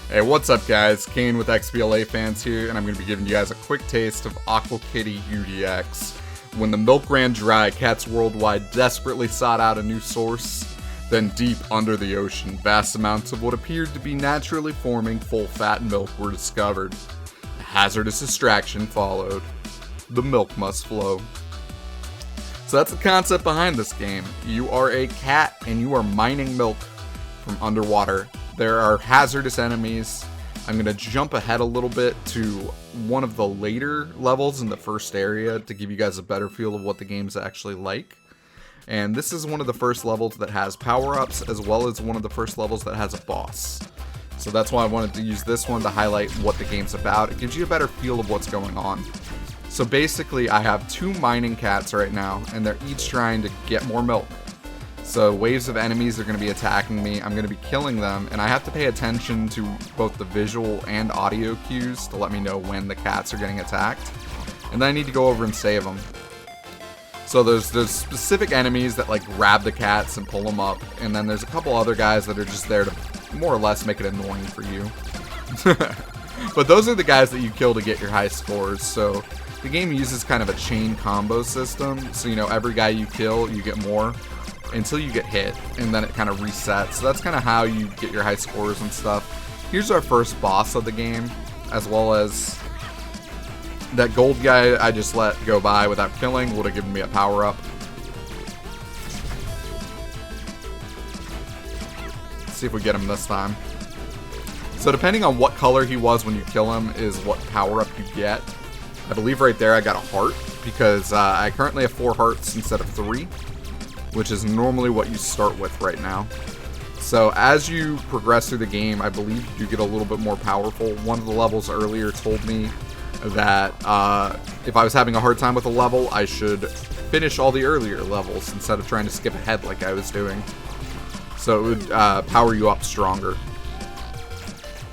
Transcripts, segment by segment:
Hey, what's up guys? Cain with XBLA Fans here, and I'm going to be giving you guys a quick taste of Aqua Kitty UDX. When the milk ran dry, cats worldwide desperately sought out a new source. Then deep under the ocean, vast amounts of what appeared to be naturally forming full-fat milk were discovered. A hazardous distraction followed. The milk must flow. So that's the concept behind this game. You are a cat and you are mining milk from underwater. There are hazardous enemies. I'm going to jump ahead a little bit to one of the later levels in the first area to give you guys a better feel of what the game's actually like. And this is one of the first levels that has power-ups, as well as one of the first levels that has a boss. So that's why I wanted to use this one to highlight what the game's about. It gives you a better feel of what's going on. So basically, I have two mining cats right now, and they're each trying to get more milk. So waves of enemies are going to be attacking me. I'm going to be killing them, and I have to pay attention to both the visual and audio cues to let me know when the cats are getting attacked. And then I need to go over and save them. So there's specific enemies that like grab the cats and pull them up, and then there's a couple other guys that are just there to more or less make it annoying for you. But those are the guys that you kill to get your high scores. So the game uses kind of a chain combo system. So, you know, every guy you kill, you get more until you get hit, and then it kind of resets. So that's kind of how you get your high scores and stuff. Here's our first boss of the game, as well as that gold guy I just let go by without killing would have given me a power up. Let's see if we get him this time. So depending on what color he was when you kill him is what power up you get. I believe right there I got a heart because I currently have 4 hearts instead of 3. Which is normally what you start with right now. So as you progress through the game, I believe you get a little bit more powerful. One of the levels earlier told me that if I was having a hard time with a level, I should finish all the earlier levels instead of trying to skip ahead like I was doing. So it would power you up stronger.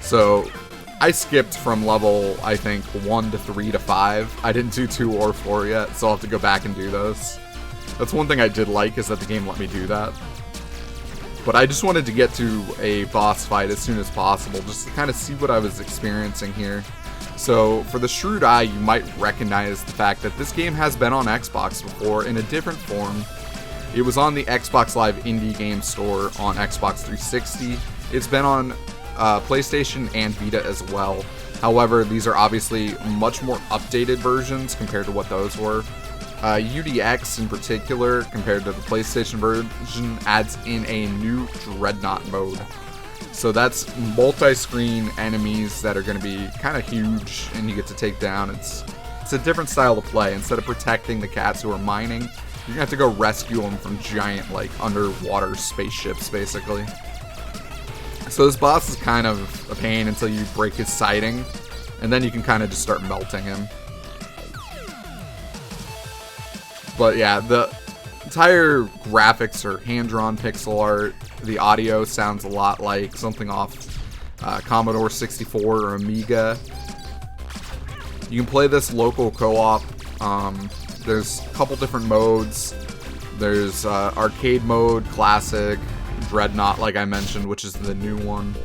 So I skipped from level, I think, 1 to 3 to 5. I didn't do 2 or 4 yet, so I'll have to go back and do those. That's one thing I did like, is that the game let me do that. But I just wanted to get to a boss fight as soon as possible, just to kind of see what I was experiencing here. So, for the shrewd eye, you might recognize the fact that this game has been on Xbox before in a different form. It was on the Xbox Live Indie Game Store on Xbox 360. It's been on PlayStation and Vita as well. However, these are obviously much more updated versions compared to what those were. UDX in particular, compared to the PlayStation version, adds in a new Dreadnaught mode. So that's multi-screen enemies that are going to be kind of huge and you get to take down. It's a different style of play. Instead of protecting the cats who are mining, you're going to have to go rescue them from giant, like, underwater spaceships, basically. So this boss is kind of a pain until you break his siding, and then you can kind of just start melting him. But yeah, the entire graphics are hand-drawn pixel art. The audio sounds a lot like something off Commodore 64 or Amiga. You can play this local co-op. There's a couple different modes. There's arcade mode, classic, Dreadnaught, like I mentioned, which is the new one.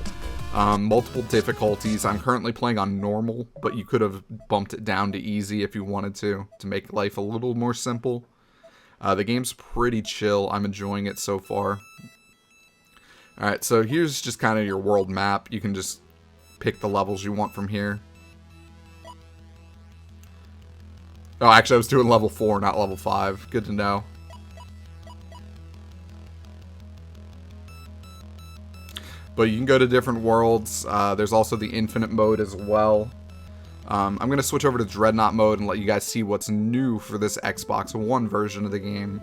Multiple difficulties. I'm currently playing on normal, but you could have bumped it down to easy if you wanted to make life a little more simple. The game's pretty chill. I'm enjoying it so far. Alright, so here's just kind of your world map. You can just pick the levels you want from here. Oh, actually I was doing level 4, not level 5. Good to know. But you can go to different worlds. There's also the infinite mode as well. I'm going to switch over to Dreadnaught mode and let you guys see what's new for this Xbox One version of the game.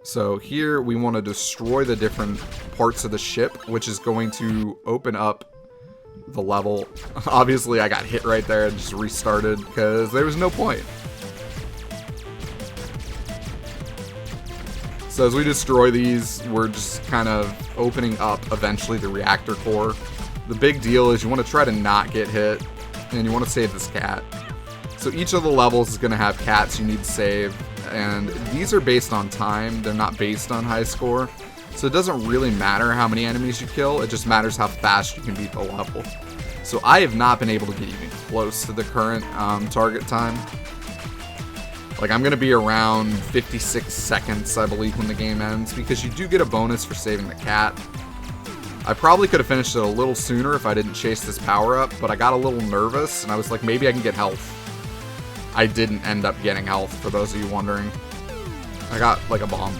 So here we want to destroy the different parts of the ship, which is going to open up the level. Obviously I got hit right there and just restarted because there was no point. So as we destroy these, we're just kind of opening up eventually the reactor core. The big deal is you want to try to not get hit, and you want to save this cat. So each of the levels is going to have cats you need to save, and these are based on time, they're not based on high score. So it doesn't really matter how many enemies you kill, it just matters how fast you can beat the level. So I have not been able to get even close to the current target time. Like, I'm going to be around 56 seconds, I believe, when the game ends, because you do get a bonus for saving the cat. I probably could have finished it a little sooner if I didn't chase this power-up, but I got a little nervous, and I was like, maybe I can get health. I didn't end up getting health, for those of you wondering. I got, like, a bomb.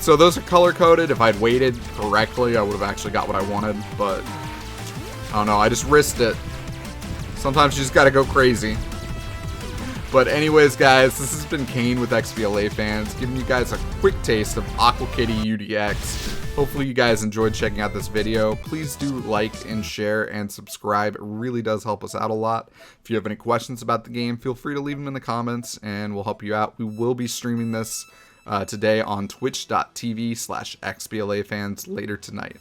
So those are color-coded. If I'd waited correctly, I would have actually got what I wanted, but I don't know, I just risked it. Sometimes you just gotta go crazy. But anyways, guys, this has been Cain with XBLA Fans, giving you guys a quick taste of Aqua Kitty UDX. Hopefully you guys enjoyed checking out this video. Please do like and share and subscribe. It really does help us out a lot. If you have any questions about the game, feel free to leave them in the comments and we'll help you out. We will be streaming this today on twitch.tv/XBLA Fans later tonight.